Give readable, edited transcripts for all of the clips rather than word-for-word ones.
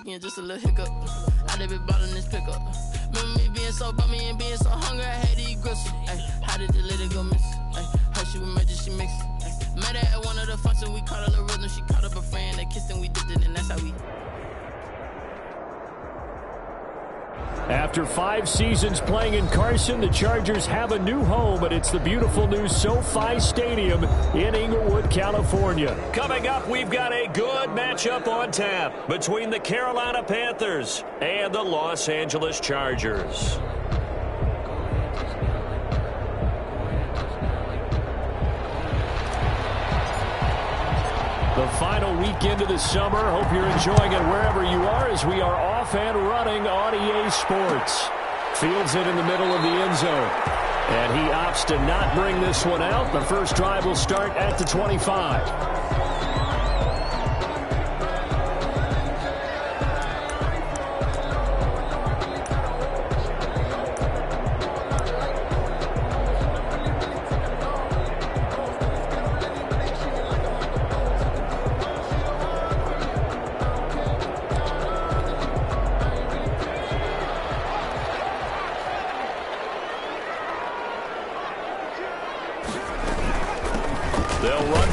talking, just a little hiccup. I done been bottling this pickup. Remember me being so bummy and being so hungry, I had to eat gristle. Ay, how did the lady go miss? Ay, how she was magic, she mixed. Met her at one of the functions, we caught a little rhythm. She caught up a friend, they kissed and we dipped it, and that's how we. After 5 seasons playing in Carson, the Chargers have a new home, and it's the beautiful new SoFi Stadium in Inglewood, California. Coming up, we've got a good matchup on tap between the Carolina Panthers and the Los Angeles Chargers. The final weekend of the summer. Hope you're enjoying it wherever you are as we are off and running on EA Sports. Fields it in the middle of the end zone. And he opts to not bring this one out. The first drive will start at the 25.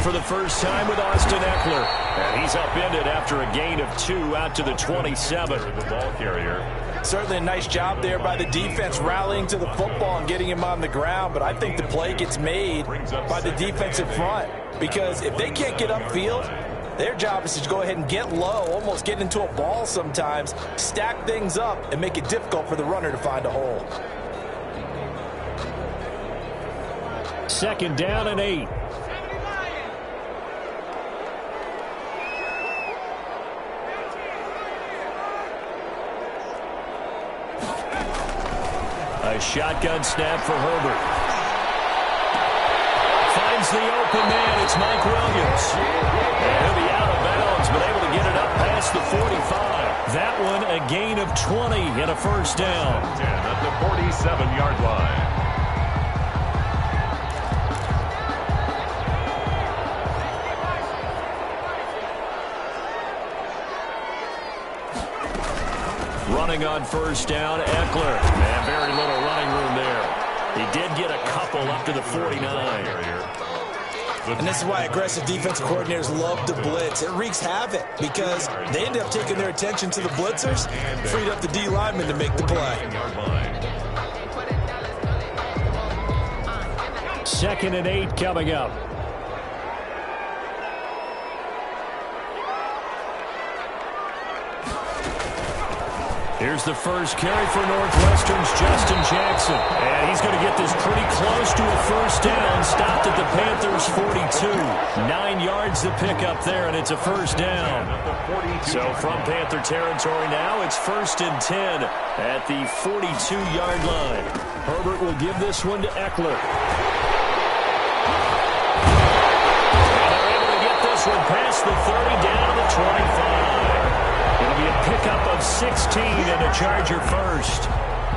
For the first time with Austin Eckler. And he's upended after a gain of 2 out to the 27. The ball carrier. Certainly a nice job there by the defense rallying to the football and getting him on the ground. But I think the play gets made by the defensive front. Because if they can't get upfield, their job is to go ahead and get low, almost get into a ball sometimes, stack things up, and make it difficult for the runner to find a hole. 2nd down and 8. A shotgun snap for Herbert. Finds the open man. It's Mike Williams. And he'll be out of bounds, but able to get it up past the 45. That one a gain of 20 and a first down. 10 at the 47-yard line. Running on first down, Eckler. And very little running room there. He did get a couple up to the 49. And this is why aggressive defensive coordinators love to blitz. It wreaks havoc because they end up taking their attention to the blitzers, freed up the D lineman to make the play. 2nd and 8 coming up. Here's the first carry for Northwestern's Justin Jackson. And he's going to get this pretty close to a first down. Stopped at the Panthers' 42. 9 yards to pick up there, and it's a first down. So from Panther territory now, it's 1st and 10 at the 42-yard line. Herbert will give this one to Eckler. And they're able to get this one past the 30 down to the 25. It'll be a pickup of 16 and a Charger first.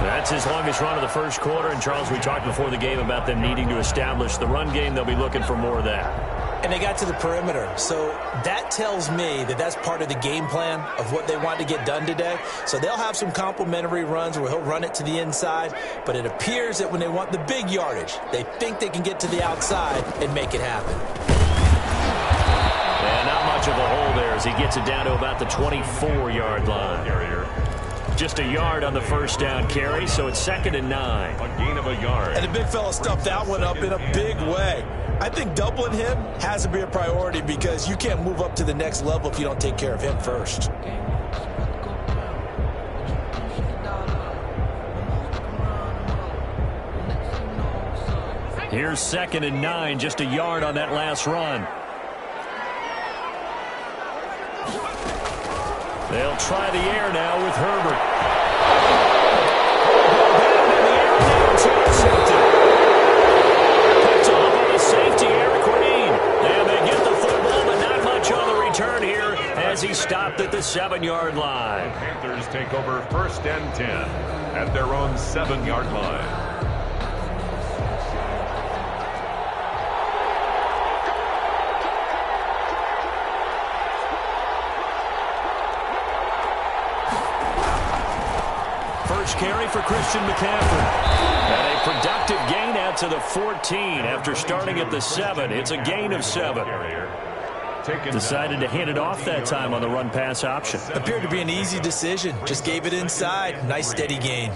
That's his longest run of the first quarter. And, Charles, we talked before the game about them needing to establish the run game. They'll be looking for more of that. And they got to the perimeter. So that tells me that that's part of the game plan of what they want to get done today. So they'll have some complementary runs where he'll run it to the inside. But it appears that when they want the big yardage, they think they can get to the outside and make it happen. And not much of a hole there as he gets it down to about the 24-yard line. Just a yard on the first down carry, so it's 2nd and 9. A gain of a yard. And the big fella stuffed that one up in a big way. I think doubling him has to be a priority because you can't move up to the next level if you don't take care of him first. Here's 2nd and 9, just a yard on that last run. They'll try the air now with Herbert. Picked off on the safety, Eric Green. And they get the football, but not much on the return here as he stopped at the 7-yard line. The Panthers take over 1st and 10 at their own 7-yard line. first carry for Christian McCaffrey. And a productive gain out to the 14 after starting at the 7. It's a gain of 7. Decided to hand it off that time on the run-pass option. Appeared to be an easy decision. Just gave it inside. Nice steady gain.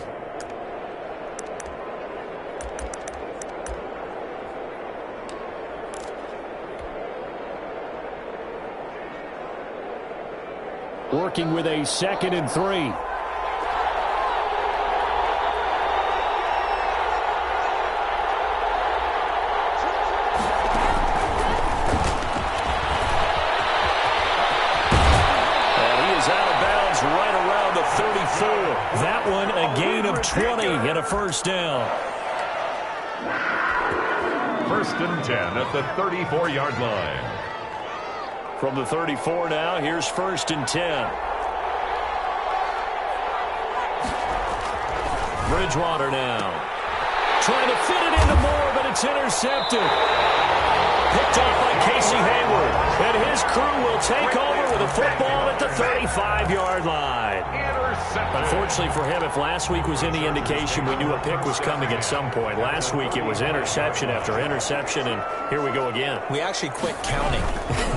Working with a 2nd and 3. That one a gain of 20 and a first down. 1st and 10 at the 34-yard line. From the 34 now, here's 1st and 10. Bridgewater now. Trying to fit it into Moore, but it's intercepted. Picked off by Casey Hayward. And his crew will take over with a football at the 35-yard line. Unfortunately for him, if last week was any indication, we knew a pick was coming at some point. Last week it was interception after interception, and here we go again. We actually quit counting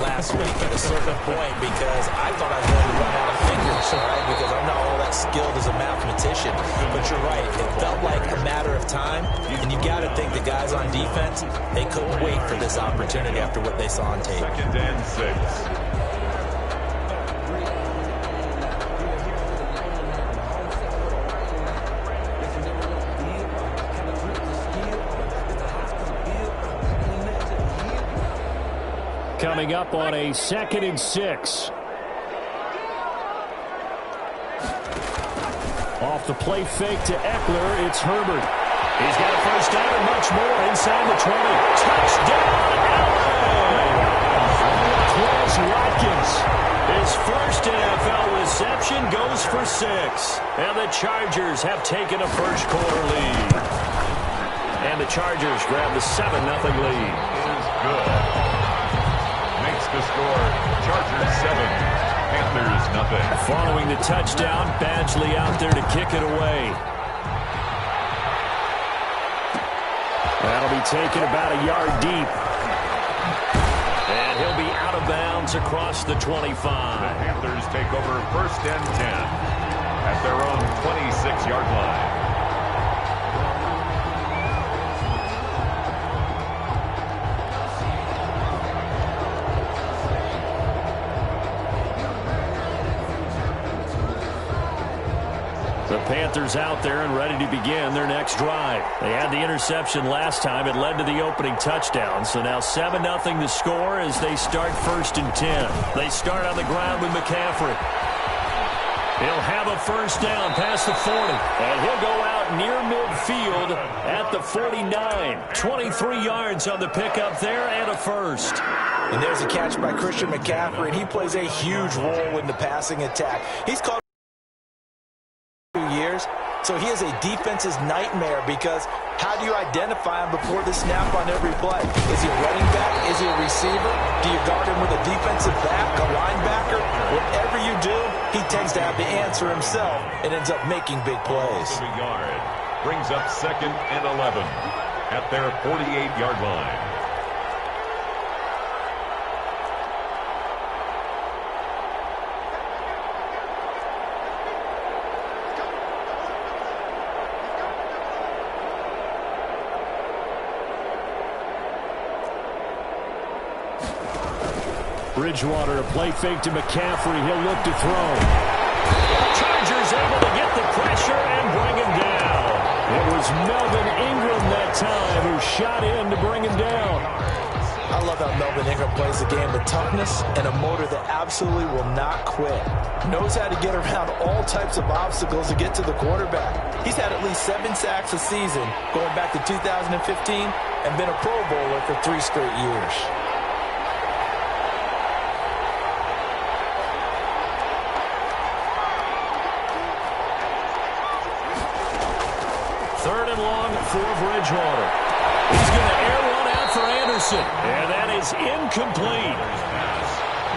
last week at a certain point because I thought I was going to run out of fingers, all right, because I'm not all that skilled as a mathematician. But you're right. It felt like a matter of time, and you got to think the guys on defense, they couldn't wait for this opportunity after what they saw on tape. 2nd and 6. Coming up on a 2nd and 6. Off the play fake to Eckler, it's Herbert. He's got a first down and much more inside the 20. Touchdown, Allen! Quez Watkins. His first NFL reception goes for 6. And the Chargers have taken a first-quarter lead. And the Chargers grab the 7-0 lead. Is good. The score, Chargers 7, Panthers nothing. Following the touchdown, Badgley out there to kick it away. That'll be taken about a yard deep. And he'll be out of bounds across the 25. The Panthers take over 1st and 10 at their own 26-yard line. The Panthers out there and ready to begin their next drive. They had the interception last time. It led to the opening touchdown. So now 7-0 the score as they start 1st and 10. They start on the ground with McCaffrey. He'll have a first down past the 40. And he'll go out near midfield at the 49. 23 yards on the pickup there and a first. And there's a catch by Christian McCaffrey, and he plays a huge role in the passing attack. He's called years, so he is a defense's nightmare because how do you identify him before the snap on every play? Is he a running back? Is he a receiver? Do you guard him with a defensive back, a linebacker? Whatever you do, he tends to have the answer himself and ends up making big plays. Yard brings up 2nd and 11 at their 48-yard line. Bridgewater, a play fake to McCaffrey. He'll look to throw. Chargers able to get the pressure and bring him down. It was Melvin Ingram that time who shot in to bring him down. I love how Melvin Ingram plays the game with toughness and a motor that absolutely will not quit. Knows how to get around all types of obstacles to get to the quarterback. He's had at least 7 sacks a season going back to 2015 and been a Pro Bowler for 3 straight years. Third and long for Bridgewater. He's going to air one out for Anderson. And that is incomplete.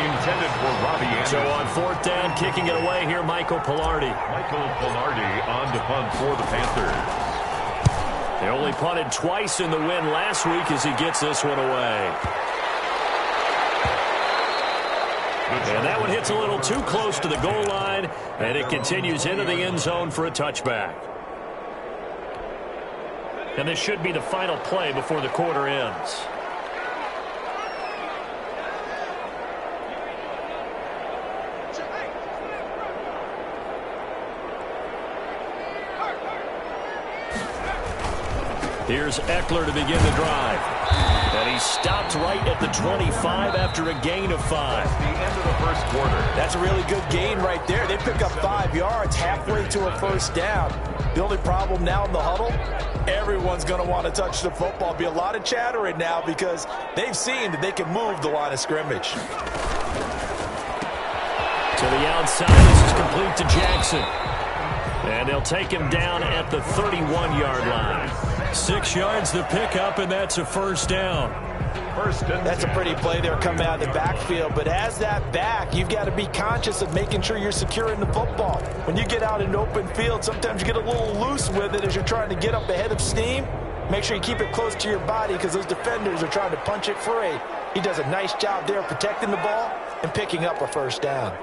intended for Robbie Anderson. So on fourth down, kicking it away here, Michael Pilardi. Michael Pilardi on to punt for the Panthers. They only punted twice in the win last week as he gets this one away. And that one hits a little too close to the goal line, and it continues into the end zone for a touchback. And this should be the final play before the quarter ends. Here's Eckler to begin the drive. And he stopped right at the 25 after a gain of 5. The end of the first quarter. That's a really good gain right there. They pick up 5 yards halfway to a first down. The only problem now in the huddle, everyone's going to want to touch the football. Be a lot of chattering now because they've seen that they can move the line of scrimmage. To the outside, this is complete to Jackson. And they'll take him down at the 31-yard line. 6 yards to pick up, and that's a first down. That's a pretty play there coming out of the backfield. But as that back, you've got to be conscious of making sure you're securing the football. When you get out in open field, sometimes you get a little loose with it as you're trying to get up ahead of steam. Make sure you keep it close to your body because those defenders are trying to punch it free. He does a nice job there protecting the ball and picking up a first down.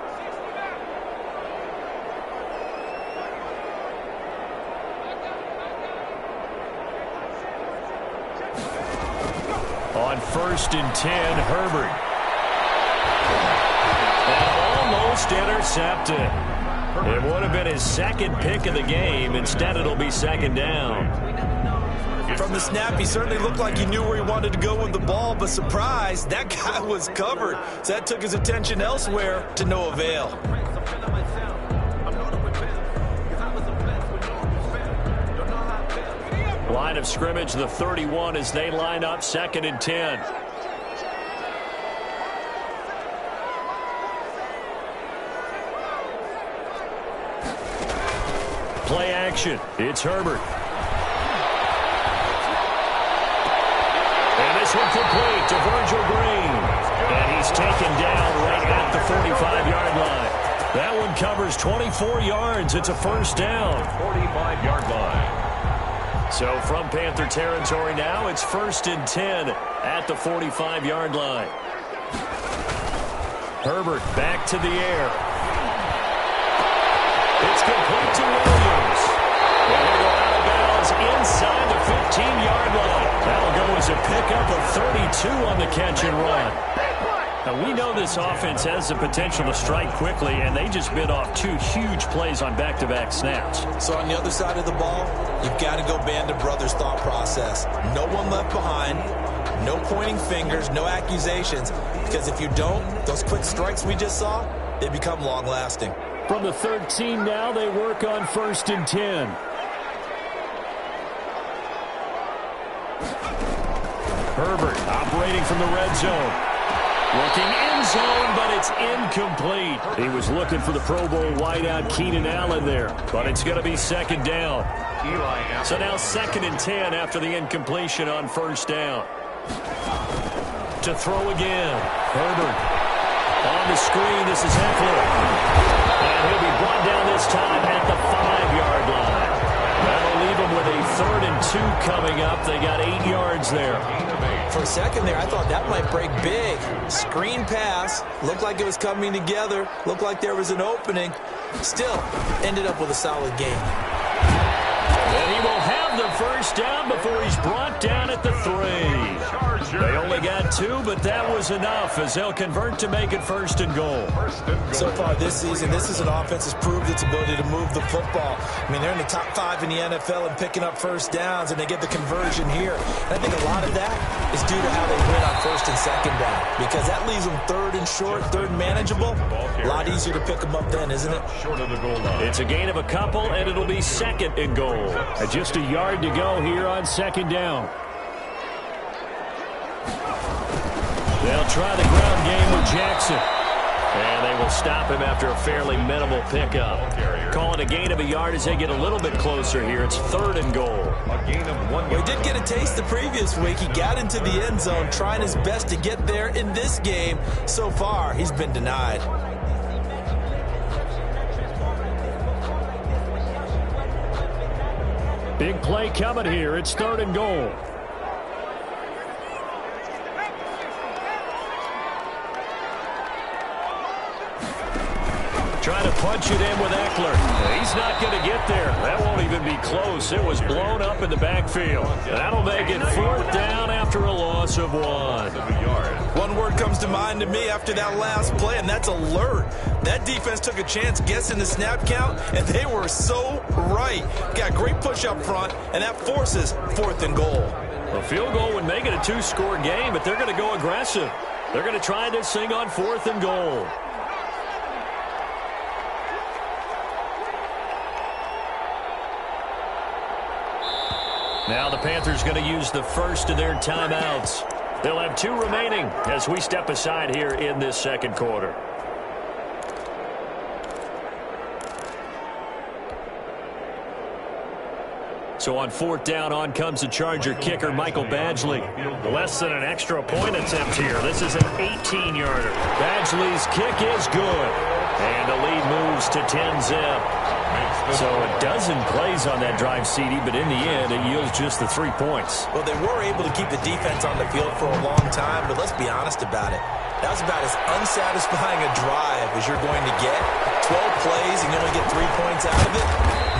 On first and 10, Herbert. And almost intercepted. It would have been his second pick of the game. Instead, it'll be second down. From the snap, he certainly looked like he knew where he wanted to go with the ball, but surprise, that guy was covered. So that took his attention elsewhere to no avail. Line of scrimmage, the 31 as they line up second and 10. Play action. It's Herbert. And this one complete to Virgil Green. And he's taken down right at the 45-yard line. That one covers 24 yards. It's a first down. 45-yard line. So from Panther territory now, it's first and 10 at the 45-yard line. Herbert back to the air. It's complete to Williams. And they go out of bounds inside the 15-yard line. That'll go as a pickup of 32 on the catch and run. Now, we know this offense has the potential to strike quickly, and they just bit off 2 huge plays on back-to-back snaps. So on the other side of the ball, you've got to go band of brothers thought process. No one left behind, no pointing fingers, no accusations, because if you don't, those quick strikes we just saw, they become long-lasting. From the 13 now, they work on first and 10. Herbert operating from the red zone. Looking end zone, but it's incomplete. He was looking for the Pro Bowl wideout Keenan Allen there, but it's going to be second down. So now second and 10 after the incompletion on first down. To throw again, Herbert. On the screen, this is Eckler. And he'll be brought down this time at the 5-yard line. That'll leave him with a 3rd and 2 coming up. They got 8 yards there. For a second there, I thought that might break big. Screen pass. Looked like it was coming together. Looked like there was an opening. Still, ended up with a solid game. And he will have the first down before he's brought down at the 3. They only got 2, but that was enough as they'll convert to make it first and goal. So far this season, this is an offense that's proved its ability to move the football. I mean, they're in the top 5 in the NFL and picking up first downs, and they get the conversion here. And I think a lot of that is due to how they win on first and second down, because that leaves them 3rd and short, 3rd and manageable. A lot easier to pick them up then, isn't it? Short of the goal line. It's a gain of a couple, and it'll be second and goal. Just a yard to go here on second down. They'll try the ground game with Jackson. And they will stop him after a fairly minimal pickup. Call it a gain of a yard as they get a little bit closer here. It's 3rd and goal. A gain of 1 yard. He did get a taste the previous week. He got into the end zone trying his best to get there in this game. So far, he's been denied. Big play coming here. It's 3rd and goal. Trying to punch it in with Eckler. He's not going to get there. That won't even be close. It was blown up in the backfield. That'll make it 4th down after a loss of 1. One word comes to mind to me after that last play, and that's alert. That defense took a chance guessing the snap count, and they were so right. Got great push up front, and that forces 4th and goal. A field goal would make it a 2-score game, but they're going to go aggressive. They're going to try this thing on 4th and goal. Now the Panthers going to use the first of their timeouts. They'll have 2 remaining as we step aside here in this 2nd quarter. So on 4th down, on comes the Charger kicker, Michael Badgley. Less than an extra point attempt here. This is an 18-yarder. Badgley's kick is good. And the lead moves to 10-zip. So a dozen plays on that drive, CD, but in the end, it yields just the 3 points. Well, they were able to keep the defense on the field for a long time, but let's be honest about it. That was about as unsatisfying a drive as you're going to get. 12 plays and you only get 3 points out of it.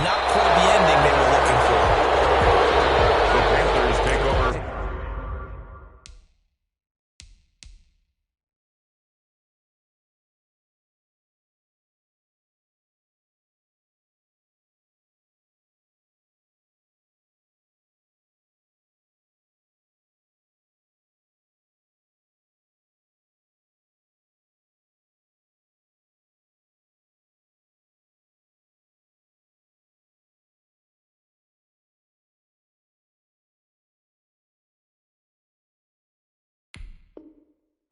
Not quite the ending they were looking for. The Panthers take over.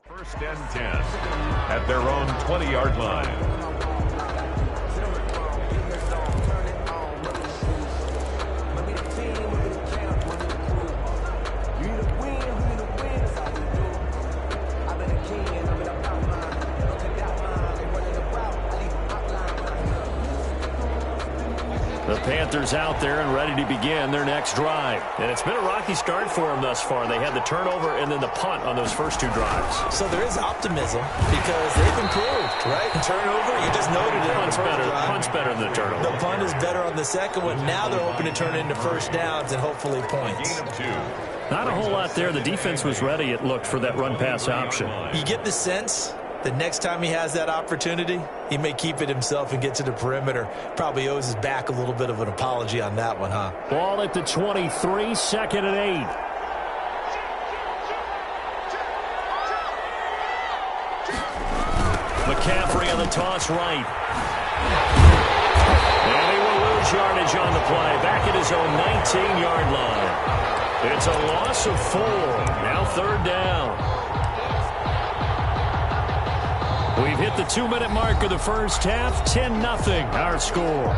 First and 10 at their own 20-yard line. The Panthers out there and ready to begin their next drive. And it's been a rocky start for them thus far. They had the turnover and then the punt on those first 2 drives. So there is optimism because they've improved, right? Turnover, you just noted it. Punt's better than the turnover. The punt is better on the second one. Now they're hoping to turn it into first downs and hopefully points. Not a whole lot there. The defense was ready, it looked, for that run-pass option. You get the sense the next time he has that opportunity, he may keep it himself and get to the perimeter. Probably owes his back a little bit of an apology on that one, huh? Ball at the 23, 2nd and 8. McCaffrey on the toss right. And he will lose yardage on the play. Back at his own 19-yard line. It's a loss of 4. Now 3rd down. We've hit the 2-minute mark of the first half. 10-0 our score.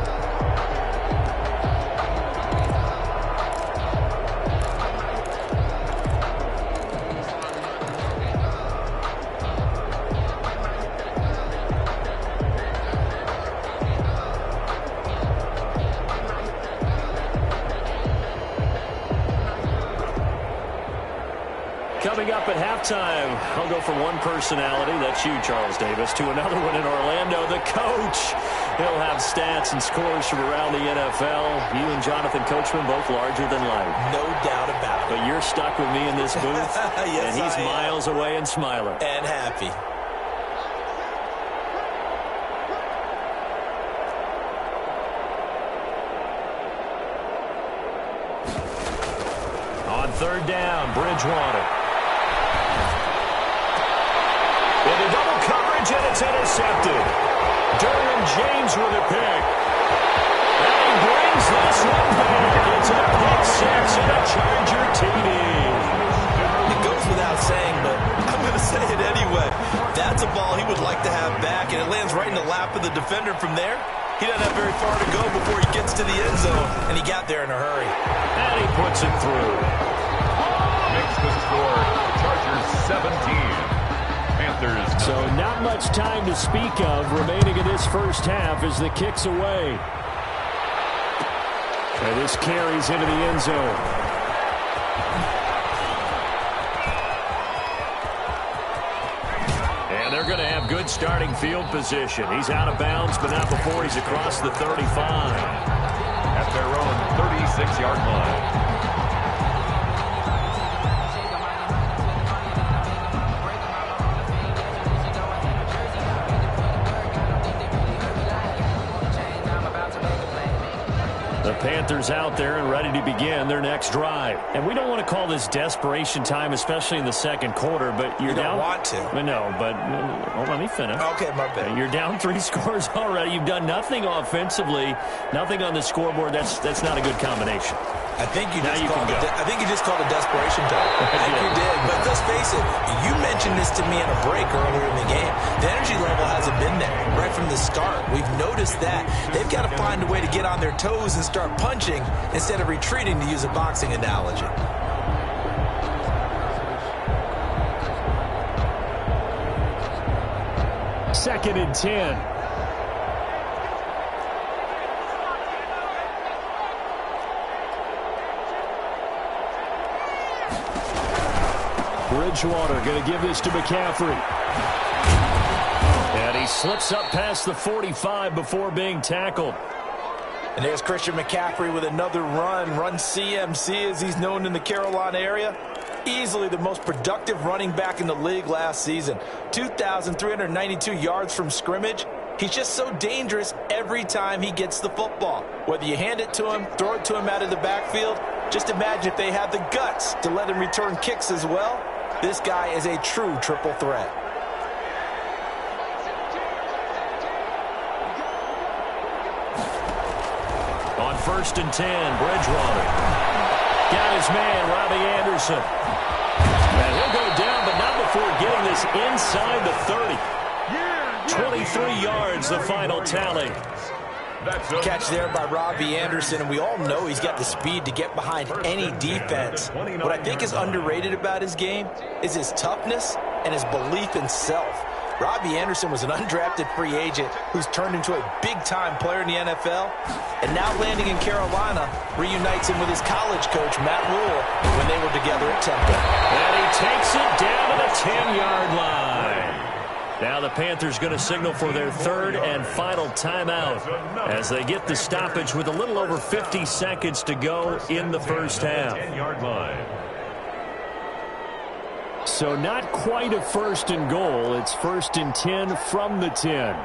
Coming up at halftime, I'll go from one personality, that's you, Charles Davis, to another one in Orlando, the coach. He'll have stats and scores from around the NFL. You and Jonathan Coachman, both larger than life. No doubt about it. But you're stuck with me in this booth, yes, and he's miles away and smiling. And happy. On 3rd down, Bridgewater. Into double coverage, and it's intercepted. Derwin James with a pick. And he brings this one back. It's a pick 6 and a Charger TD. It goes without saying, but I'm going to say it anyway. That's a ball ball he would like to have back, and it lands right in the lap of the defender from there. He doesn't have very far to go before he gets to the end zone, and he got there in a hurry. And he puts it through. Makes the score Chargers 17. Panthers 9. So not much time to speak of remaining in this first half as the kick's away. And this carries into the end zone. And they're going to have good starting field position. He's out of bounds, but not before he's across the 35. At their own 36-yard line. The Panthers out there and ready to begin their next drive. And we don't want to call this desperation time, especially in the second quarter, but you're down. You don't want to. No, but well, let me finish. Okay, my bad. You're down 3 scores already. You've done nothing offensively, nothing on the scoreboard. That's not a good combination. I think you just called a desperation time. I think you did. But let's face it, you mentioned this to me in a break earlier in the game. The energy level hasn't been there right from the start. We've noticed that. They've got to find a way to get on their toes and start punching instead of retreating, to use a boxing analogy. Second and 10. Bridgewater going to give this to McCaffrey. And he slips up past the 45 before being tackled. And there's Christian McCaffrey with another run CMC as he's known in the Carolina area. Easily the most productive running back in the league last season. 2,392 yards from scrimmage. He's just so dangerous every time he gets the football. Whether you hand it to him, throw it to him out of the backfield, just imagine if they have the guts to let him return kicks as well. This guy is a true triple threat. On first and 10, Bridgewater. Got his man, Robbie Anderson. And he'll go down, but not before getting this inside the 30. 23 yards, the final tally. Catch there by Robbie Anderson, and we all know he's got the speed to get behind any defense. What I think is underrated about his game is his toughness and his belief in self. Robbie Anderson was an undrafted free agent who's turned into a big-time player in the NFL, and now landing in Carolina reunites him with his college coach, Matt Rule, when they were together at Temple. And he takes it down to the 10-yard line. Now the Panthers going to signal for their third and final timeout as they get the stoppage with a little over 50 seconds to go in the first half. 10-yard line. So not quite a first and goal. It's first and 10 from the 10.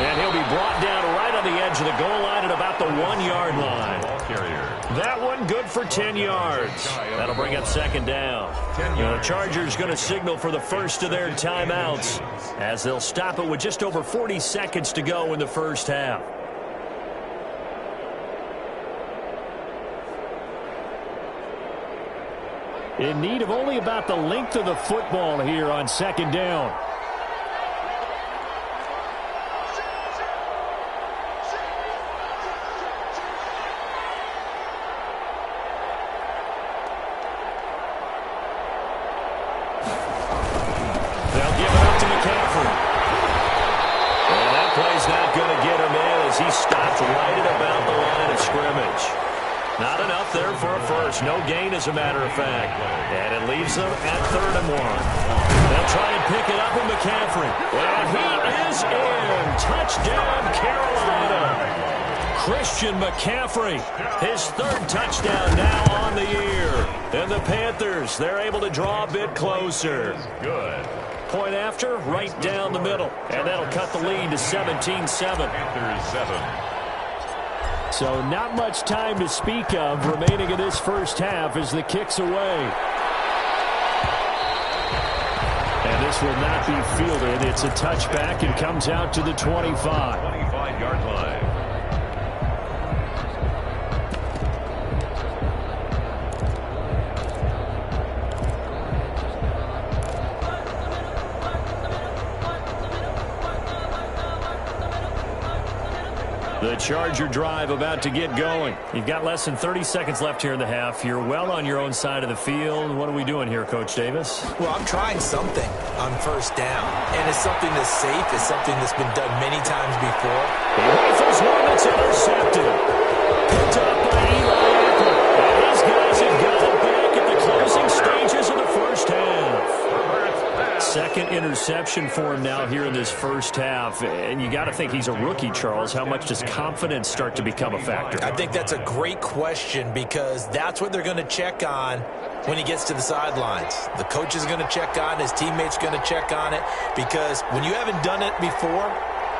And he'll be brought down right on the edge of the goal line at about the 1-yard line. That one good for 10 yards. That'll bring up second down. The Chargers going to signal for the first of their timeouts as they'll stop it with just over 40 seconds to go in the first half. In need of only about the length of the football here on second down. No gain, as a matter of fact. And it leaves them at 3rd and 1. They'll try and pick it up with McCaffrey. And he is in. Touchdown, Carolina. Christian McCaffrey, his 3rd touchdown now on the year. And the Panthers, they're able to draw a bit closer. Good. Point after, right down the middle. And that'll cut the lead to 17-7. Panthers 7. So not much time to speak of remaining in this first half as the kick's away. And this will not be fielded. It's a touchback and comes out to the 25. 25 20-yard line. The Charger drive about to get going. You've got less than 30 seconds left here in the half. You're well on your own side of the field. What are we doing here, Coach Davis? Well, I'm trying something on first down, and it's something that's safe. It's something that's been done many times before. He rifles one that's intercepted. Picked up by Eli Apple. And these guys have got it back at the closing stages of the first half. Second interception for him now here in this first half. And you got to think he's a rookie, Charles. How much does confidence start to become a factor? I think that's a great question because that's what they're going to check on when he gets to the sidelines. The coach is going to check on it. His teammates are going to check on it because when you haven't done it before,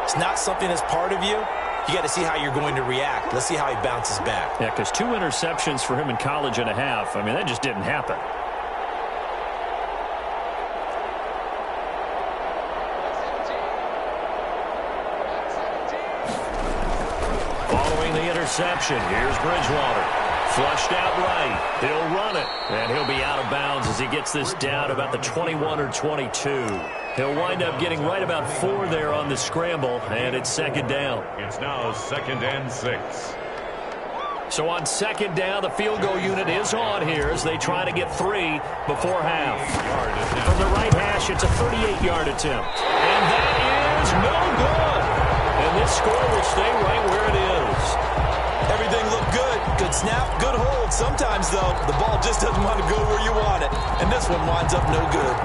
it's not something that's part of you. You got to see how you're going to react. Let's see how he bounces back. Yeah, because 2 interceptions for him in college and a half. I mean, that just didn't happen. Interception. Here's Bridgewater. Flushed out right. He'll run it. And he'll be out of bounds as he gets this down about the 21 or 22. He'll wind up getting right about 4 there on the scramble, and it's second down. It's now 2nd and 6. So on second down, the field goal unit is on here as they try to get 3 before half. From the right hash, it's a 38-yard attempt. And that is no good. And this score will stay right where it is. Everything looked good. Good snap, good hold. Sometimes, though, the ball just doesn't want to go where you want it. And this one winds up no good.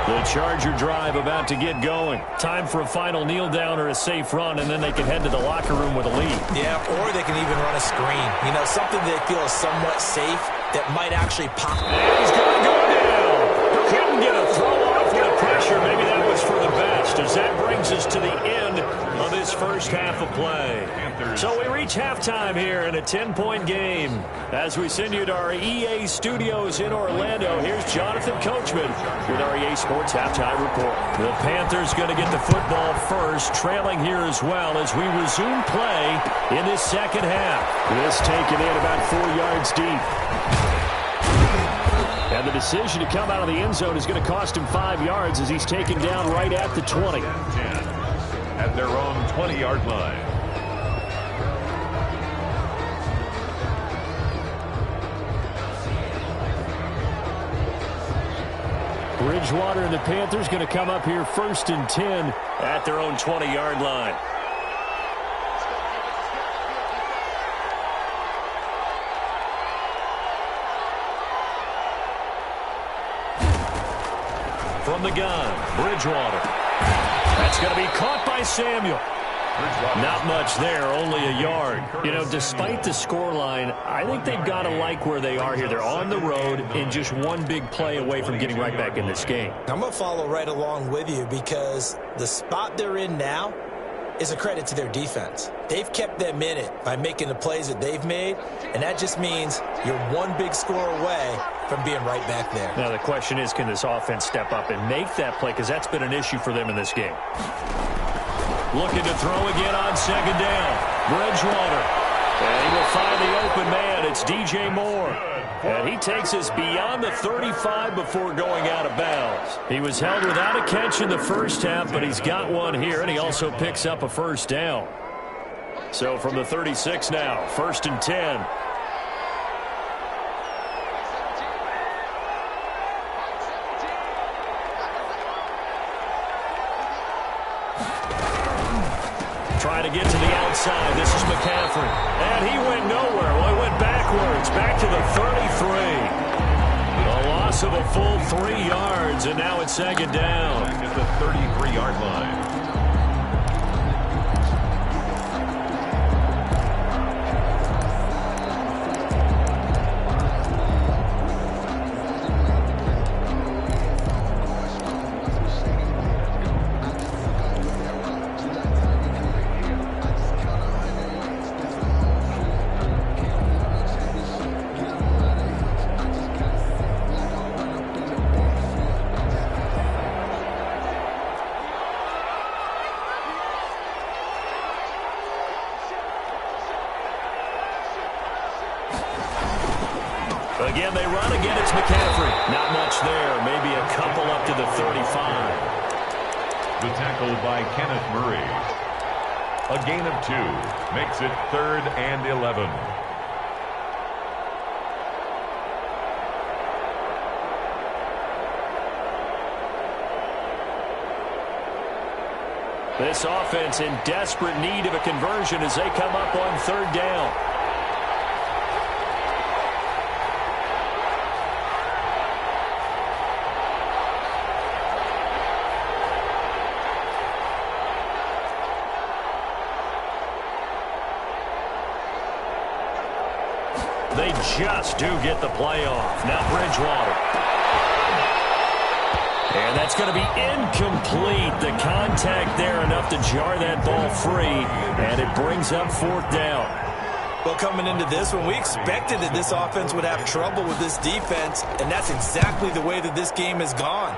The Charger drive about to get going. Time for a final kneel down or a safe run, and then they can head to the locker room with a lead. Yeah, or they can even run a screen. You know, something they feel is somewhat safe that might actually pop. And he's going to go down. Couldn't get a throw off with the pressure. Maybe that was for the best, as that brings us to the end of this first half of play. So we reach halftime here in a 10-point game. As we send you to our EA studios in Orlando, here's Jonathan Coachman with our EA Sports Halftime Report. The Panthers going to get the football first, trailing here as well as we resume play in this second half. This taken in about 4 yards deep. And the decision to come out of the end zone is going to cost him 5 yards as he's taken down right at the 20. 10 at their own 20-yard line. Bridgewater and the Panthers going to come up here 1st and 10 at their own 20-yard line. From the gun, Bridgewater. That's going to be caught by Samuel. Not much there, only a yard. You know, despite the scoreline, I think they've got to like where they are here. They're on the road and just one big play away from getting right back in this game. I'm going to follow right along with you because the spot they're in now is a credit to their defense. They've kept them in it by making the plays that they've made, and that just means you're one big score away from being right back there. Now the question is, can this offense step up and make that play? Because that's been an issue for them in this game. Looking to throw again on second down. Bridgewater. And he will find the open man. It's DJ Moore. And he takes us beyond the 35 before going out of bounds. He was held without a catch in the first half, but he's got one here, and he also picks up a first down. So from the 36 now, 1st and 10. Trying to get to the outside. This is McCaffrey. And he went nowhere. Well, he went backwards. Back to the 33. A loss of a full 3 yards, and now it's second down. Back at the 33-yard line. Again, they run. Again, it's McCaffrey. Not much there. Maybe a couple up to the 35. The tackle by Kenneth Murray. A gain of 2 makes it 3rd and 11. This offense in desperate need of a conversion as they come up on 3rd down. They just do get the playoff. Now Bridgewater. And that's going to be incomplete. The contact there enough to jar that ball free. And it brings up 4th down. Well, coming into this one, we expected that this offense would have trouble with this defense. And that's exactly the way that this game has gone.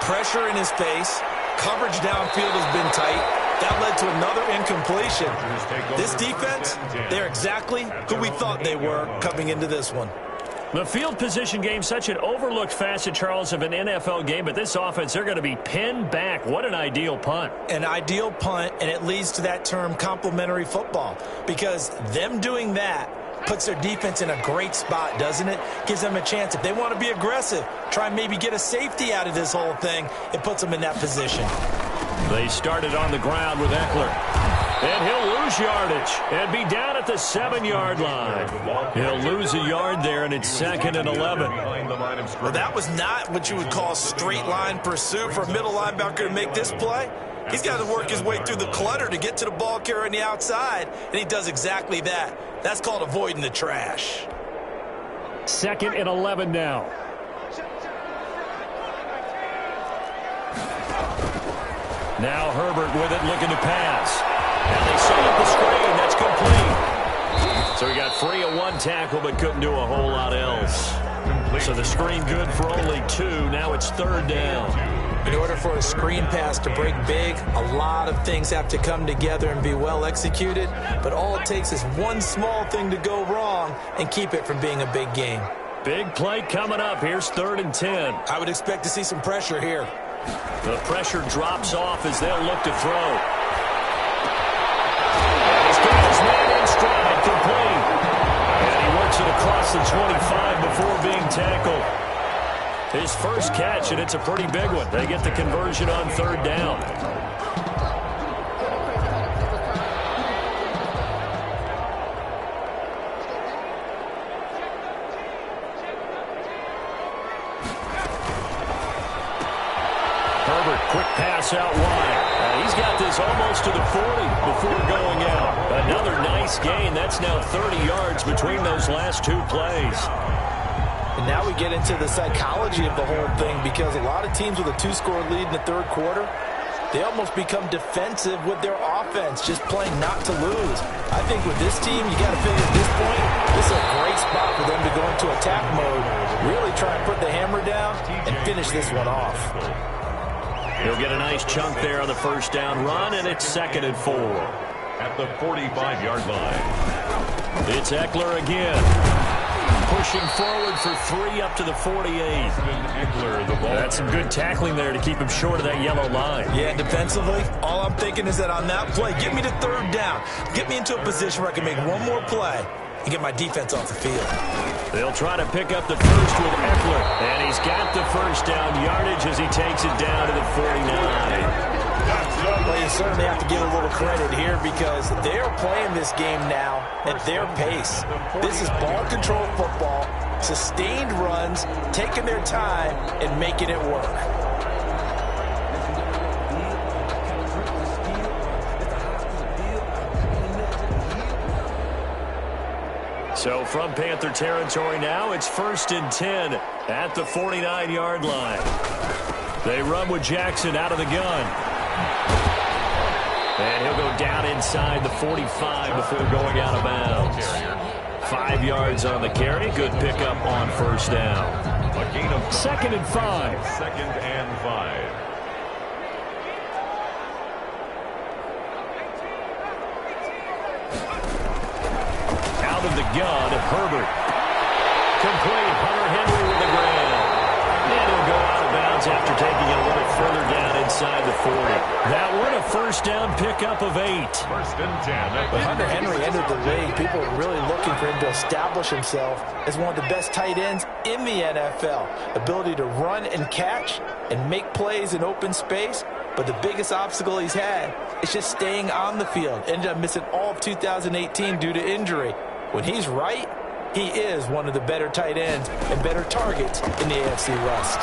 Pressure in his face. Coverage downfield has been tight. That led to another incompletion. This defense, they're exactly who we thought they were coming into this one. The field position game, such an overlooked facet, Charles, of an NFL game, but this offense, they're going to be pinned back. What an ideal punt. An ideal punt, and it leads to that term complementary football, because them doing that puts their defense in a great spot, doesn't it? Gives them a chance. If they want to be aggressive, try and maybe get a safety out of this whole thing, it puts them in that position. They started on the ground with Eckler. And he'll lose yardage and be down at the 7-yard line. He'll lose a yard there, and it's 2nd and 11. Well, that was not what you would call straight line pursuit for a middle linebacker to make this play. He's got to work his way through the clutter to get to the ball carrier on the outside, and he does exactly that. That's called avoiding the trash. 2nd and 11 now. Now Herbert with it, looking to pass. And they set up the screen. That's complete. So he got free of 1 tackle, but couldn't do a whole lot else. So the screen good for only 2. Now it's 3rd down. In order for a screen pass to break big, a lot of things have to come together and be well executed. But all it takes is one small thing to go wrong and keep it from being a big game. Big play coming up. Here's 3rd and 10. I would expect to see some pressure here. The pressure drops off as they'll look to throw. And he's got his man in stride, complete. And he works it across the 25 before being tackled. His first catch, and it's a pretty big one. They get the conversion on 3rd down. Quick pass out wide. He's got this almost to the 40 before going out. Another nice gain. That's now 30 yards between those last 2 plays. And now we get into the psychology of the whole thing, because a lot of teams with a 2-score lead in the 3rd quarter, they almost become defensive with their offense, just playing not to lose. I think with this team, you got to figure at this point, this is a great spot for them to go into attack mode, really try and put the hammer down and finish this one off. He'll get a nice chunk there on the 1st down run, and it's 2nd and 4. At the 45-yard line. It's Eckler again. Pushing forward for 3 up to the 48. Eckler, the ball. That's some good tackling there to keep him short of that yellow line. Yeah, defensively, all I'm thinking is that on that play, get me to 3rd down. Get me into a position where I can make one more play and get my defense off the field. They'll try to pick up the first with Eckler. And he's got the 1st down yardage as he takes it down to the 49. Well, you certainly have to give a little credit here, because they're playing this game now at their pace. This is ball control football, sustained runs, taking their time and making it work. So from Panther territory now, it's 1st and 10 at the 49-yard line. They run with Jackson out of the gun. And he'll go down inside the 45 before going out of bounds. 5 yards on the carry. Good pickup on 1st down. A gain of 2nd and 5. 2nd and 5. Out of the gun, Herbert. Complete. taking it a little further down inside the 40. That one a first down pickup of 8. First and 10. When Hunter Henry entered the league, people were really looking for him to establish himself as one of the best tight ends in the NFL. Ability to run and catch and make plays in open space. But the biggest obstacle he's had is just staying on the field. Ended up missing all of 2018 due to injury. When he's right, he is one of the better tight ends and better targets in the AFC West.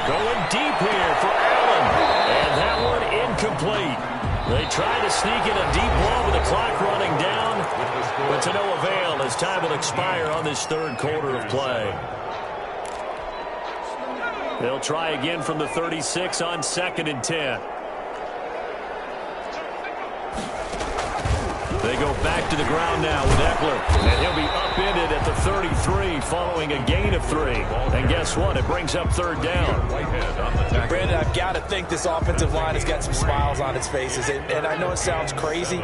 Going deep here for Allen. And that one incomplete. They tried to sneak in a deep ball with the clock running down, but to no avail as time will expire on this third quarter of play. They'll try again from the 36 on 2nd and 10. They go back to the ground now with Eckler, and he'll be upended at the 33 following a gain of 3. And guess what? It brings up third down. Brandon, I've got to think this offensive line has got some smiles on its faces. And I know it sounds crazy,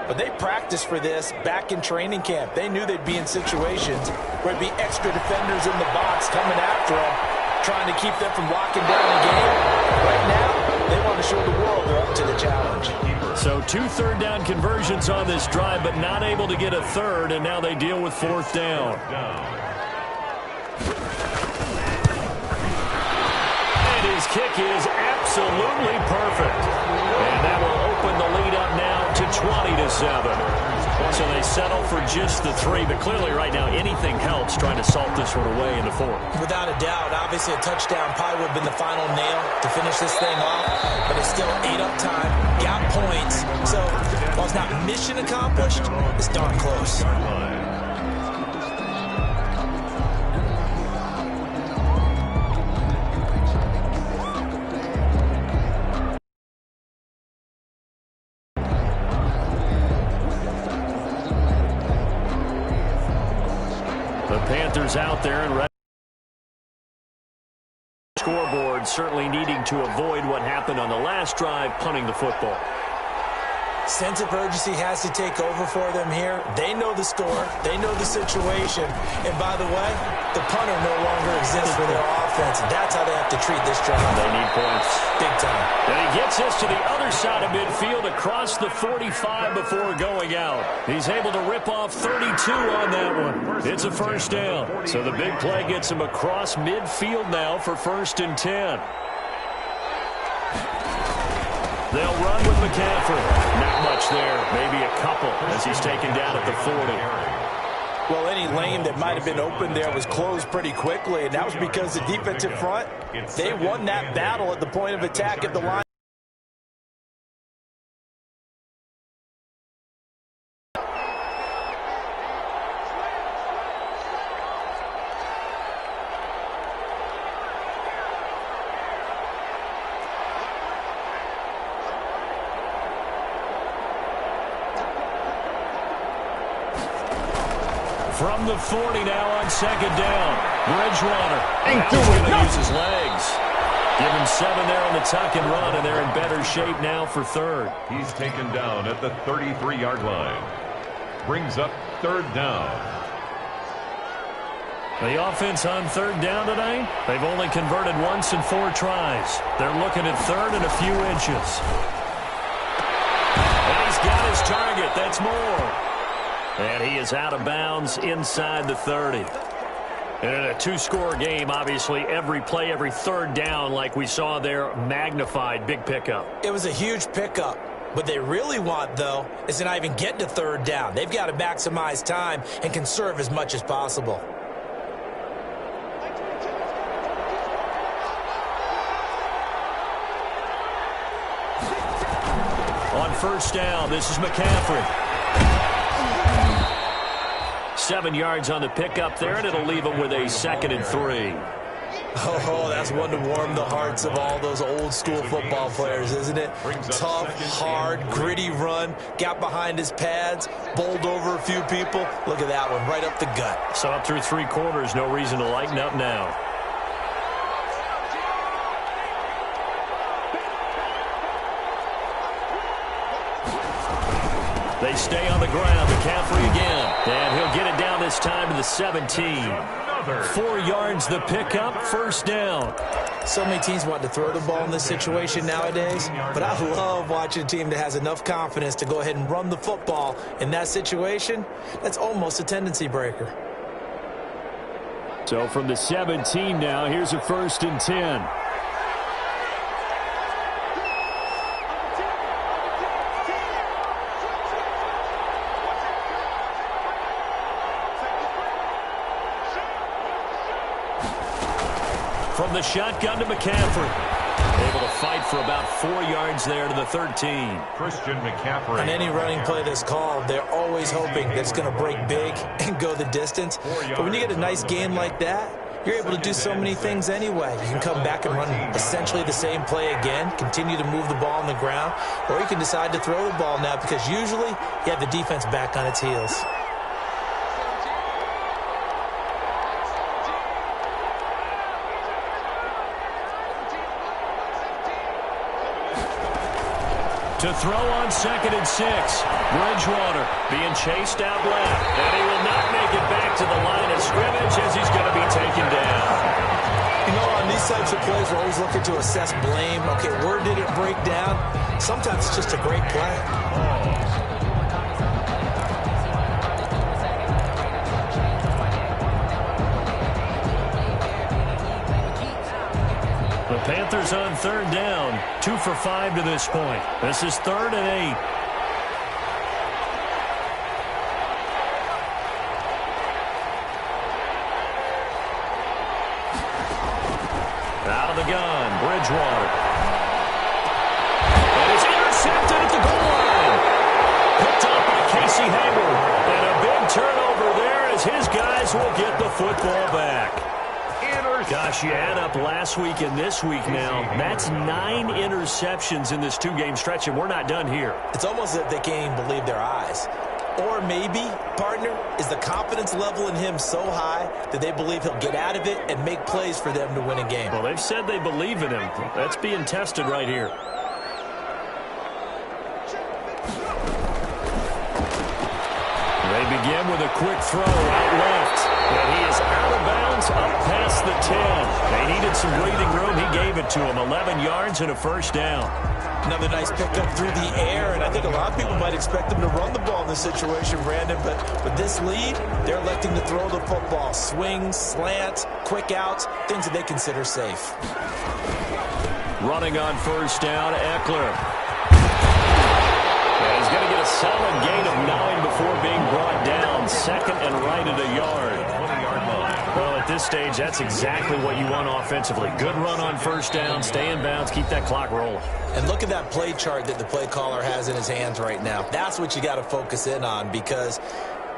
but they practiced for this back in training camp. They knew they'd be in situations where it'd be extra defenders in the box coming after them, trying to keep them from locking down the game. Right now, they want to show the world they're up to the challenge. So 2 third-down conversions on this drive, but not able to get a third, and now they deal with 4th down. And his kick is absolutely perfect. And that will open the lead up now to 20-7. So they settle for just the 3, but clearly right now anything helps trying to salt this one away in the 4th. Without a doubt, obviously a touchdown probably would have been the final nail to finish this thing off, but it's still ate up time, got points. So while it's not mission accomplished, it's darn close. Panthers out there and ready. Scoreboard certainly needing to avoid what happened on the last drive, punting the football. Sense of urgency has to take over for them here. They know the score. They know the situation. And by the way, the punter no longer exists for their offense. That's how they have to treat this drive. They need points. Big time. And he gets us to the other side of midfield across the 45 before going out. He's able to rip off 32 on that one. It's a first down. So the big play gets him across midfield now for 1st and 10. They'll run with McCaffrey. Not much there. Maybe a couple as he's taken down at the 40. Well, any lane that might have been open there was closed pretty quickly, and that was because the defensive front, they won that battle at the point of attack at the line. From the 40 now on 2nd down. Bridgewater. He's going to use his legs. Give him 7 there on the tuck and run, and they're in better shape now for 3rd. He's taken down at the 33-yard line. Brings up 3rd down. The offense on 3rd down today, they've only converted once in 4 tries. They're looking at 3rd and a few inches. And he's got his target. That's more. And he is out of bounds inside the 30. And in a 2-score game, obviously, every play, every 3rd down, like we saw there, magnified. Big pickup. It was a huge pickup. What they really want, though, is to not even get to 3rd down. They've got to maximize time and conserve as much as possible. On 1st down, this is McCaffrey. 7 yards on the pickup there, and it'll leave him with a 2nd and 3. Oh, that's one to warm the hearts of all those old-school football players, isn't it? Tough, hard, gritty run, got behind his pads, bowled over a few people. Look at that one, right up the gut. So up through 3 quarters, no reason to lighten up now. They stay on the ground. McCaffrey again. And he'll get it down this time to the 17. 4 yards the pickup. 1st down. So many teams want to throw the ball in this situation nowadays, but I love watching a team that has enough confidence to go ahead and run the football in that situation. That's almost a tendency breaker. So from the 17 now, here's a 1st and 10. From the shotgun to McCaffrey. Able to fight for about 4 yards there to the 13. Christian McCaffrey. On any running play that's called, they're always hoping that it's going to break big and go the distance. But when you get a nice gain like that, you're able to do so many things anyway. You can come back and run essentially the same play again, continue to move the ball on the ground, or you can decide to throw the ball now because usually you have the defense back on its heels. To throw on 2nd and 6. Bridgewater being chased out left. And he will not make it back to the line of scrimmage as he's going to be taken down. You know, on these types of plays, we're always looking to assess blame. Okay, where did it break down? Sometimes it's just a great play. The Panthers on 3rd down. 2 for 5 to this point. This is 3rd and 8. Out of the gun, Bridgewater. And it's intercepted at the goal line. Picked up by Casey Hayward. And a big turnover there as his guys will get the football back. Gosh, you add up last week and this week now. That's 9 interceptions in this 2-game stretch, and we're not done here. It's almost as if they can't even believe their eyes. Or maybe, partner, is the confidence level in him so high that they believe he'll get out of it and make plays for them to win a game. Well, they've said they believe in him. That's being tested right here. They begin with a quick throw out left. And he is out of bounds up past the 10. They needed some breathing room. He gave it to him. 11 yards and a 1st down. Another nice pickup through the air, and I think a lot of people might expect them to run the ball in this situation, Brandon, but with this lead, they're electing to throw the football. Swings, slants, quick outs, things that they consider safe. Running on 1st down, Eckler. And he's going to get a solid gain of 9 before being brought down. 2nd and right at a yard. Well, at this stage, that's exactly what you want offensively. Good run on 1st down, stay in bounds, keep that clock rolling. And look at that play chart that the play caller has in his hands right now. That's what you got to focus in on because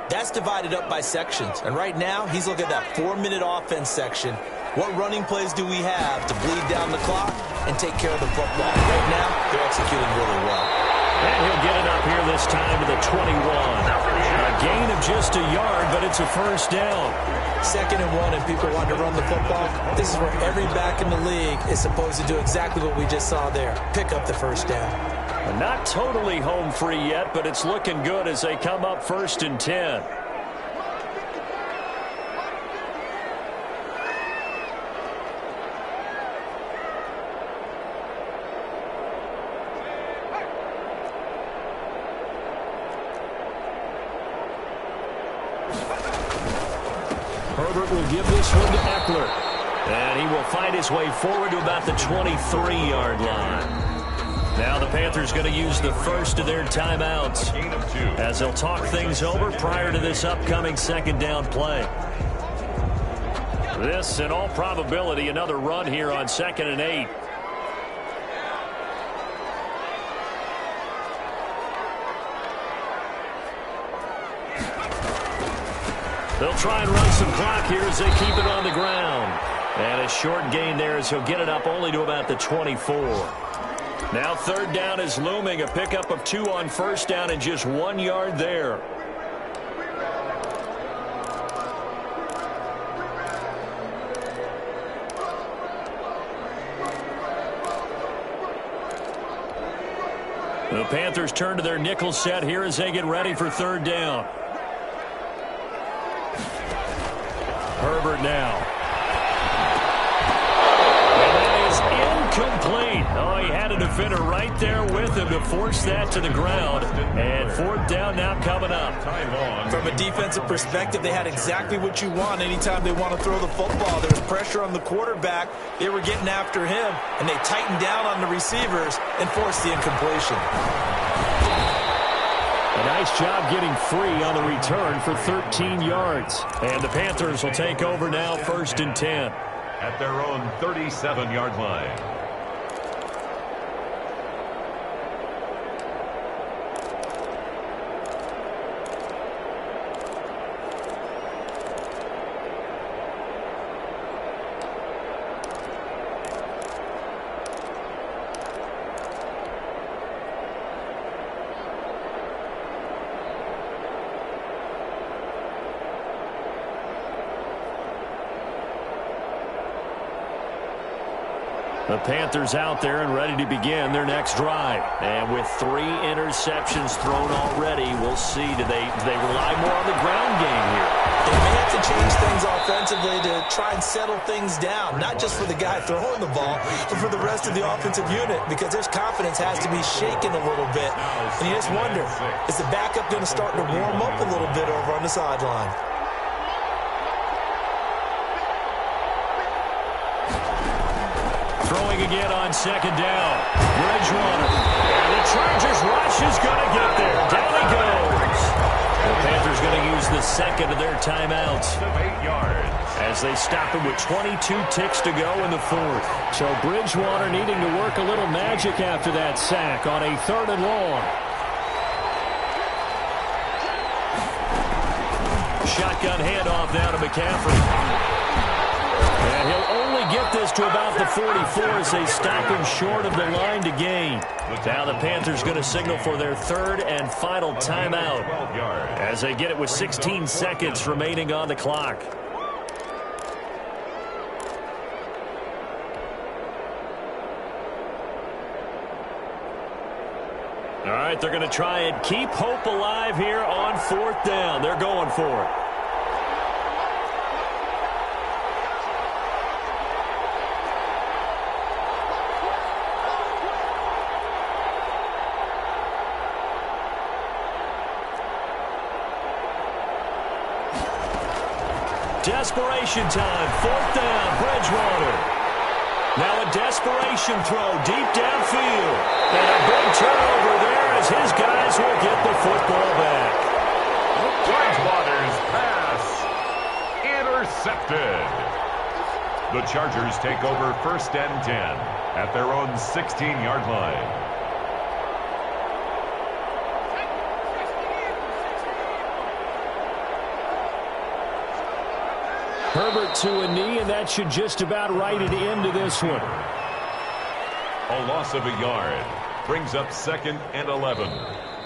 that's divided up by sections. And right now, he's looking at that 4-minute offense section. What running plays do we have to bleed down the clock and take care of the football? Right now, they're executing really well. And he'll get it up here this time to the 21. A gain of just a yard, but it's a 1st down. 2nd and 1, and people want to run the football. This is where every back in the league is supposed to do exactly what we just saw there. Pick up the 1st down. Not totally home free yet, but it's looking good as they come up 1st and 10. Herbert will give this one to Eckler. And he will fight his way forward to about the 23-yard line. Now the Panthers going to use the first of their timeouts as they'll talk things over prior to this upcoming 2nd down play. This, in all probability, another run here on 2nd and 8. They'll try and run some clock here as they keep it on the ground. And a short gain there as he'll get it up only to about the 24. Now 3rd down is looming. A pickup of 2 on 1st down and just 1 yard there. The Panthers turn to their nickel set here as they get ready for 3rd down. Herbert now. And then he incomplete. Oh, he had a defender right there with him to force that to the ground. And fourth down now coming up. From a defensive perspective, they had exactly what you want anytime they want to throw the football. There was pressure on the quarterback. They were getting after him, and they tightened down on the receivers and forced the incompletion. A nice job getting free on the return for 13 yards. And the Panthers will take over now, 1st and 10. At their own 37-yard line. The Panthers out there and ready to begin their next drive. And with 3 interceptions thrown already, we'll see. Do they rely more on the ground game here? They may have to change things offensively to try and settle things down, not just for the guy throwing the ball, but for the rest of the offensive unit, because their confidence has to be shaken a little bit. And you just wonder, is the backup going to start to warm up a little bit over on the sideline? Throwing again on 2nd down. Bridgewater. And the Chargers rush is going to get there. Down he goes. The Panthers going to use the second of their timeouts. 8 yards. As they stop him with 22 ticks to go in the 4th. So Bridgewater needing to work a little magic after that sack on a 3rd and long. Shotgun handoff now to McCaffrey. And he'll only get this to about the 44 as they stop him short of the line to gain. Now the Panthers going to signal for their 3rd and final timeout as they get it with 16 seconds remaining on the clock. All right, they're going to try and keep hope alive here on 4th down. They're going for it. Desperation time, 4th down, Bridgewater. Now a desperation throw deep downfield. And a big turnover there as his guys will get the football back. Bridgewater's pass intercepted. The Chargers take over 1st and 10 at their own 16-yard line. Herbert to a knee, and that should just about write it into this one. A loss of a yard brings up 2nd and 11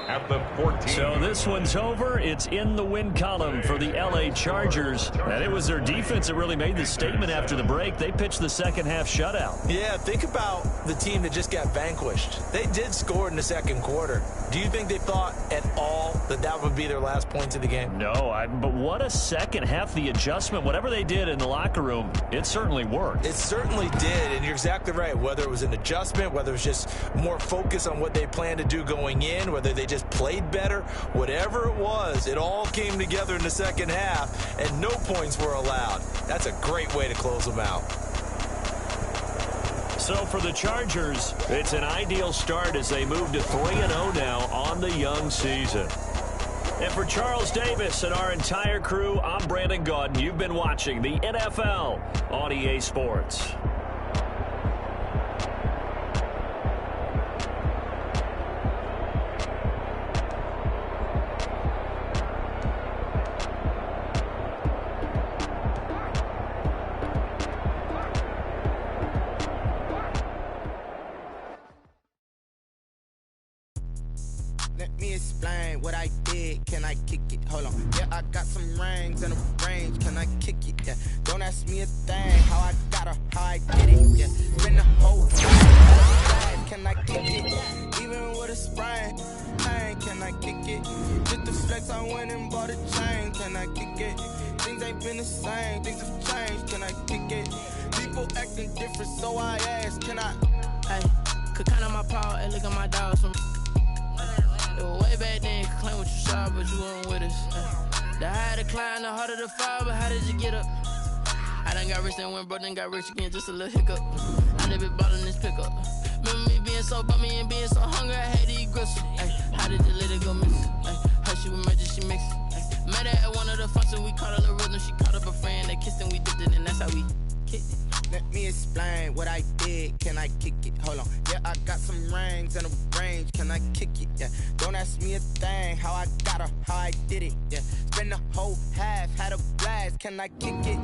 at the 14. So this one's over. It's in the win column for the L.A. Chargers. And it was their defense that really made the statement after the break. They pitched the second half shutout. Yeah, think about the team that just got vanquished. They did score in the 2nd quarter. Do you think they thought at all that that would be their last points of the game? No, but what a second half. The adjustment, whatever they did in the locker room, it certainly worked. It certainly did, and you're exactly right. Whether it was an adjustment, whether it was just more focus on what they planned to do going in, whether they just played better, whatever it was, it all came together in the 2nd half, and no points were allowed. That's a great way to close them out. So for the Chargers, it's an ideal start as they move to 3-0 now on the young season. And for Charles Davis and our entire crew, I'm Brandon Gaudin. You've been watching the NFL on EA Sports. Let me explain what I did. Can I kick it? Hold on. Yeah, I got some rings and a range. Can I kick it? Yeah. Don't ask me a thing. How I got her, how I did it. Yeah. Been the whole time. Can I kick it? Even with a sprain. Hey, can I kick it? Just the flex, I went and bought a chain. Can I kick it? Things ain't been the same. Things have changed. Can I kick it? People acting different, so I ask. Can I? Hey, could count on my power, hey, look at my dogs. It was way back then, could claim what you saw, but you weren't with us. The higher the climb, the harder the fall, but how did you get up? I done got rich and went broke, then got rich again, just a little hiccup. I never bought in this pickup. Remember me being so bummy and being so hungry, I had to eat gristle. Ay, how did the little go miss? Ay, her she was magic, she mixed. Ay, met her at one of the functions, we caught her the rhythm, she caught up a friend, they kissed and we dipped it, and that's how we kicked it. Let me explain what I did. Can I kick it? Hold on. Yeah, I got some rings and a range. Can I kick it? Yeah. Don't ask me a thing. How I got her, how I did it. Yeah. Spend the whole half, had a blast. Can I kick it?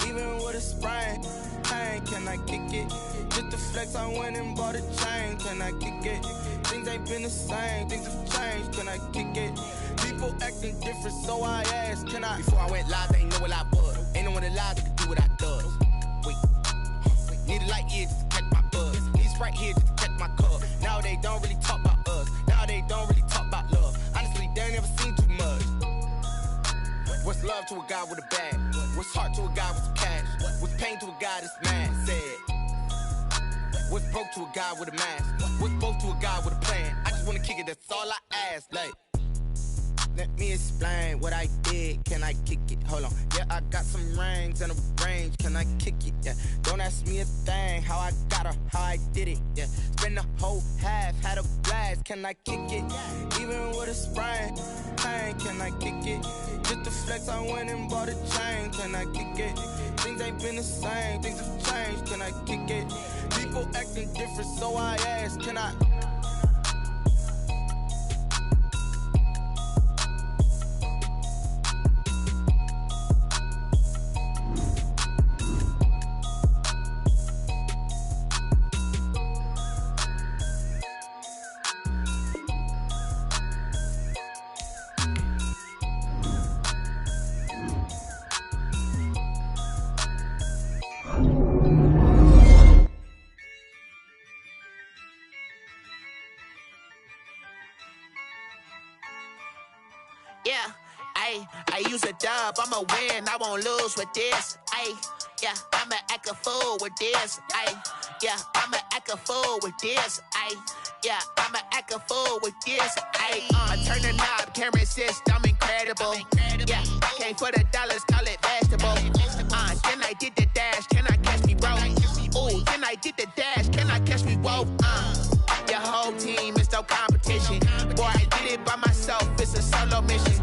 Even with a sprain. Hey, can I kick it? Just to flex, I went and bought a chain. Can I kick it? Things ain't been the same. Things have changed. Can I kick it? People acting different, so I asked. Can I? Before I went live, they ain't know what I was. Ain't no one alive that could do what I does. Wait. Need a light here just to catch my buzz. Need Sprite here just to catch my cup. Now they don't really talk about us. Now they don't really talk about love. Honestly, they ain't never seen too much. What's love to a guy with a bag? What's heart to a guy with some cash? What's pain to a guy that's mad? Said. What's broke to a guy with a mask? What's broke to a guy with a plan? I just wanna kick it, that's all I ask. Like, let me explain what I did. Can I kick it? Hold on. Yeah, I got some rings and a range. Can I kick it? Yeah. Don't ask me a thing. How I got her, how I did it. Yeah. Spend the whole half, had a blast. Can I kick it? Even with a sprain. Hey, can I kick it? Just to flex, I went and bought a chain. Can I kick it? Things ain't been the same. Things have changed. Can I kick it? People acting different, so I asked. Can I? Yeah, I use a dub, I'ma win, I won't lose with this. Yeah, I'ma act a fool with this. Yeah, I'ma act a fool with this. Yeah, I'ma act a fool with this. I turn the knob, camera assist, I'm incredible. Yeah, came for the dollars, call it vegetable. Then I did the dash, can I catch me, bro? Ooh, then I did the dash, can I catch me, whoa? Your whole team is no competition. Boy, I did it by myself, it's a solo mission.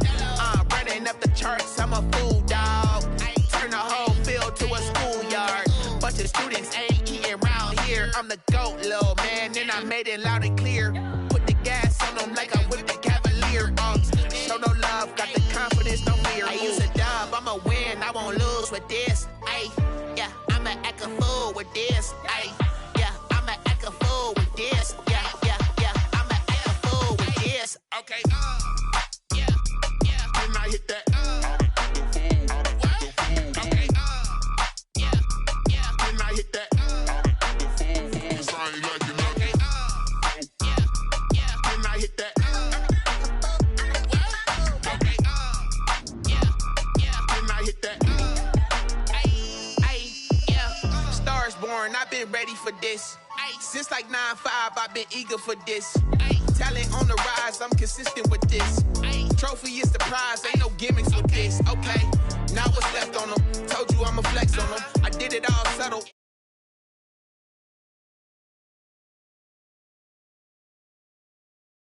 Running up the charts, I'm a fool, dog. Turn the whole field to a schoolyard. Bunch of students ain't eating round here. I'm the GOAT, little man, and I made it loud and clear. Put the gas on them like I whipped the Cavalier. Show no love, got the confidence, no fear. I use a dub, I'ma win, I won't lose with this. Yeah, I'ma act a fool with this. Yeah, I'ma act a fool with this. Yeah, I'ma act a fool with this. Okay, yeah, can I hit that? Okay, yeah, can I hit that? Okay, yeah, can I hit that? Okay, yeah, can I hit that? Yeah, Stars born, I've been ready for this. Since like 9-5, I've been eager for this. Talent on the rise, I'm consistent with this. Trophy is the prize, ain't no gimmicks with this. Okay, now what's left on them? Told you I'ma flex on them. I did it all subtle.